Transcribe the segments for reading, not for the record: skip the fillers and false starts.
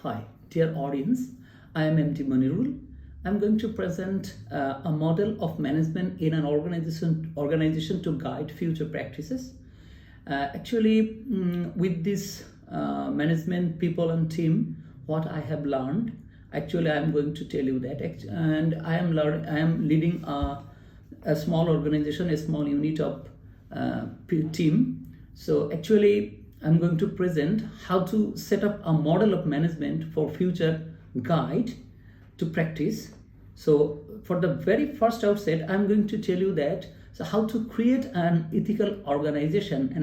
Hi, dear audience. I am MT Manirul. I'm going to present a model of management in an organization to guide future practices. With this management people and team, what I have learned, I am going to tell you that, and I am leading a small organization, a small unit of team. So I'm going to present how to set up a model of management for future guide to practice. So for the very first outset, I'm going to tell you that how to create an ethical organization,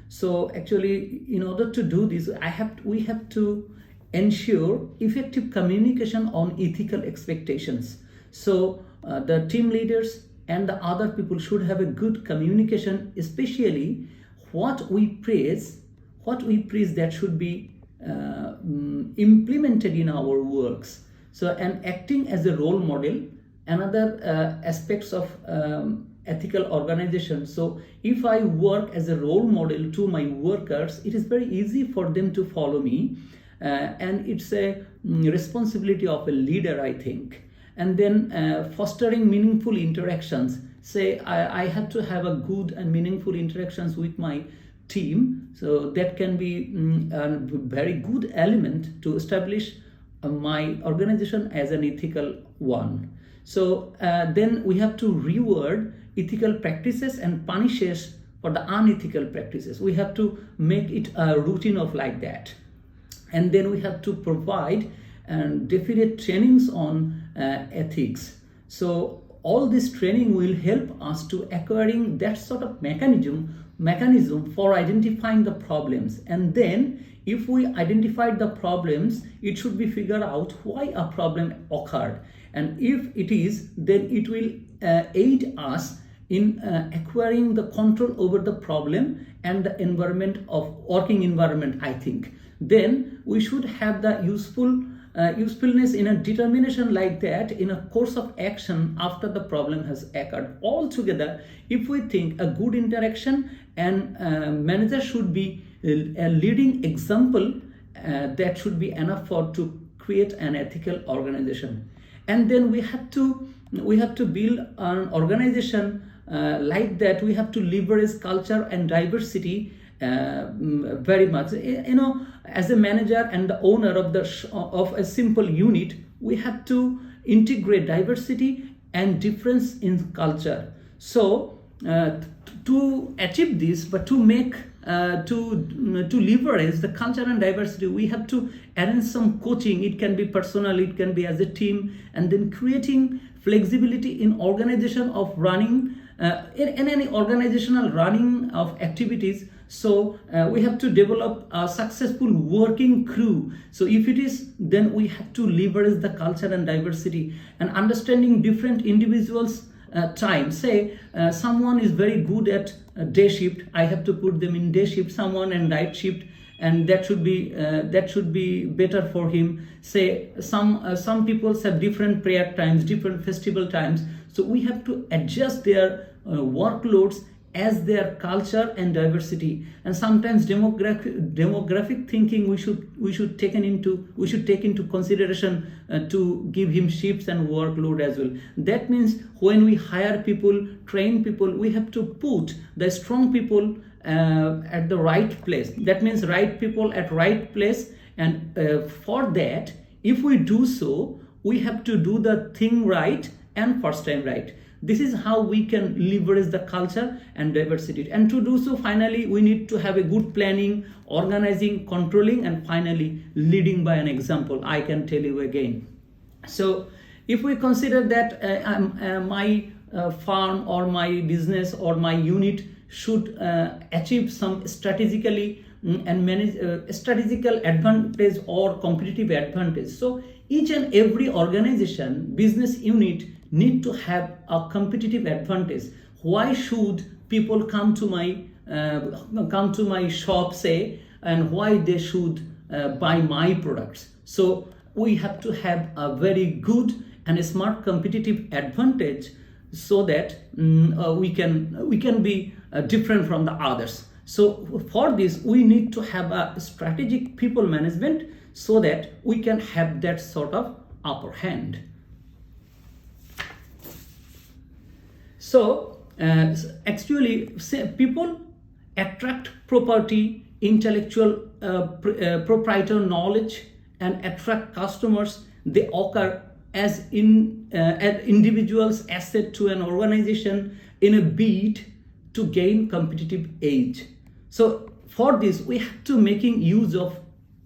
So in order to do this, we have to ensure effective communication on ethical expectations. So the team leaders and the other people should have a good communication, especially what we praise that should be implemented in our works. So, and acting as a role model, another aspects of ethical organization. So if I work as a role model to my workers, it is very easy for them to follow me, and it's a responsibility of a leader, I think. And then fostering meaningful interactions. Say I have to have a good and meaningful interactions with my team, so that can be a very good element to establish my organization as an ethical one. So then we have to reward ethical practices and punishes for the unethical practices. We have to make it a routine of like that. And then we have to provide definite trainings on ethics. So all this training will help us to acquiring that sort of mechanism for identifying the problems. And then if we identified the problems, it should be figured out why a problem occurred. And if it is, then it will aid us in acquiring the control over the problem and the working environment, I think. Then we should have the usefulness in a determination like that in a course of action after the problem has occurred. Altogether, if we think a good interaction and manager should be a leading example, that should be enough to create an ethical organization. And then we have to build an organization like that. We have to leverage culture and diversity very much. As a manager and the owner of a simple unit, we have to integrate diversity and difference in culture. So to achieve this, but to make to leverage the culture and diversity, we have to arrange some coaching. It can be personal, it can be as a team, and then creating flexibility in organization of running in any organizational running of activities. So we have to develop a successful working crew. So if it is, then we have to leverage the culture and diversity and understanding different individuals' time. Say someone is very good at day shift, I have to put them in day shift. Someone in night shift, and that should be better for him. Say some people have different prayer times, different festival times. So we have to adjust their workloads as their culture and diversity. And sometimes demographic thinking we should take into consideration to give him shifts and workload as well. That means when we hire people, train people, we have to put the strong people at the right place. That means right people at right place. And for that, if we do so, we have to do the thing right and first time right. This is how we can leverage the culture and diversity. And to do so, finally, we need to have a good planning, organizing, controlling, and finally leading by an example. I can tell you again. So if we consider that my farm or my business or my unit should achieve some strategically and manage strategical advantage or competitive advantage. So each and every organization, business unit need to have a competitive advantage. Why should people come to my shop, say, and why they should buy my products? So we have to have a very good and a smart competitive advantage, so that we can be different from the others. So for this, we need to have a strategic people management so that we can have that sort of upper hand. So actually, people attract property, intellectual proprietary knowledge, and attract customers. They occur as individuals' asset to an organization in a bid to gain competitive edge. So for this, we have to making use of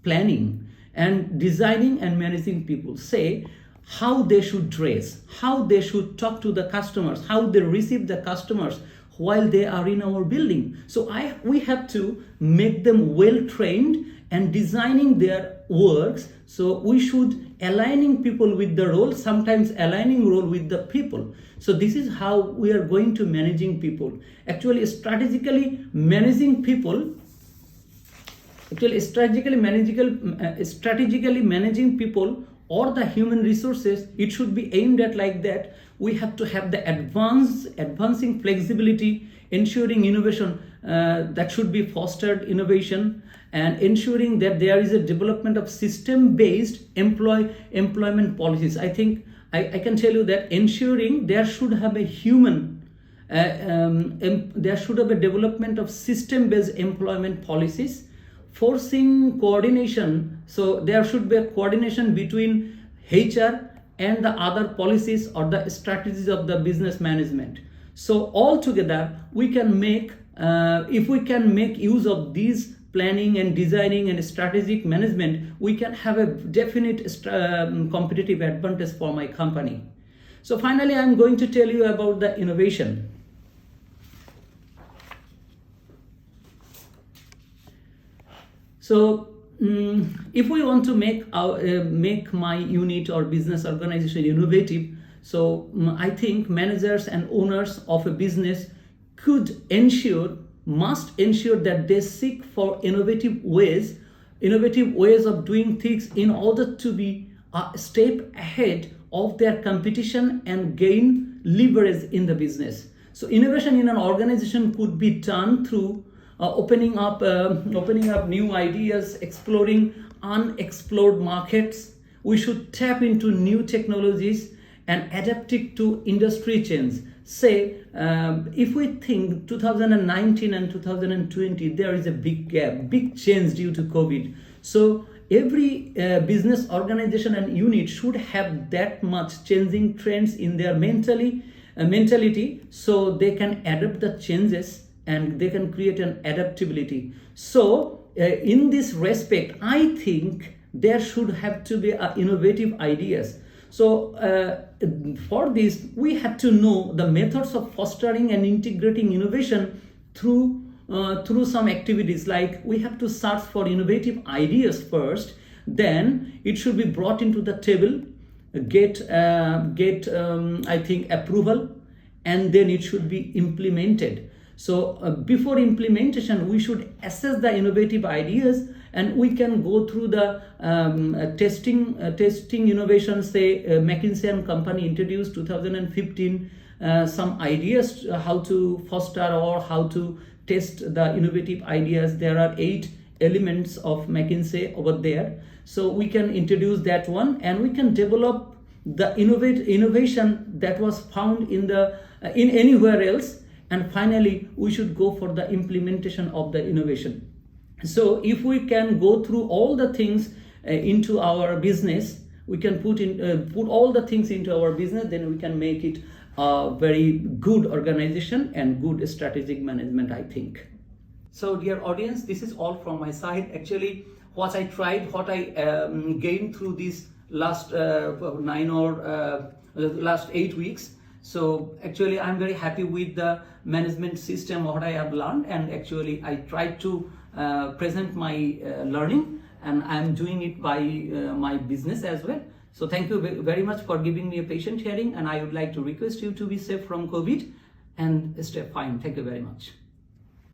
planning and designing and managing people. Say how they should dress, how they should talk to the customers, how they receive the customers while they are in our building. So we have to make them well trained and designing their works. So we should aligning people with the role, sometimes aligning role with the people. So this is how we are going to managing people. Actually, strategically managing people or the human resources, it should be aimed at like that. We have to have the advancing flexibility, ensuring innovation that should be fostered innovation, and ensuring that there is a development of system-based employment policies. I think I can tell you that ensuring there should have a there should have a development of system-based employment policies, forcing coordination. So there should be a coordination between HR and the other policies or the strategies of the business management. So altogether, we can make, if we can make use of these planning and designing and strategic management, we can have a definite competitive advantage for my company. So finally, I'm going to tell you about the innovation. So if we want to make my unit or business organization innovative, so I think managers and owners of a business must ensure that they seek for innovative ways of doing things in order to be a step ahead of their competition and gain leverage in the business. So innovation in an organization could be done through opening up new ideas, exploring unexplored markets. We should tap into new technologies and adapt it to industry change. Say, if we think 2019 and 2020, there is a big gap, big change due to COVID. So every business organization and unit should have that much changing trends in their mentality, so they can adapt the changes and they can create an adaptability. So in this respect, I think there should have to be innovative ideas. So for this, we have to know the methods of fostering and integrating innovation through some activities. Like we have to search for innovative ideas first, then it should be brought into the table, get I think approval, and then it should be implemented. So before implementation, we should assess the innovative ideas, and we can go through the testing innovations. Say McKinsey and Company introduced 2015 some ideas how to foster or how to test the innovative ideas. There are 8 elements of McKinsey over there. So we can introduce that one, and we can develop the innovation that was found in anywhere else. And finally, we should go for the implementation of the innovation. So if we can go through all the things into our business, we can put all the things into our business, then we can make it a very good organization and good strategic management, I think. So dear audience, this is all from my side. Actually, what I gained through these last 8 weeks. So actually, I'm very happy with the management system, what I have learned, and actually I tried to present my learning, and I'm doing it by my business as well. So thank you very much for giving me a patient hearing, and I would like to request you to be safe from COVID and stay fine. Thank you very much.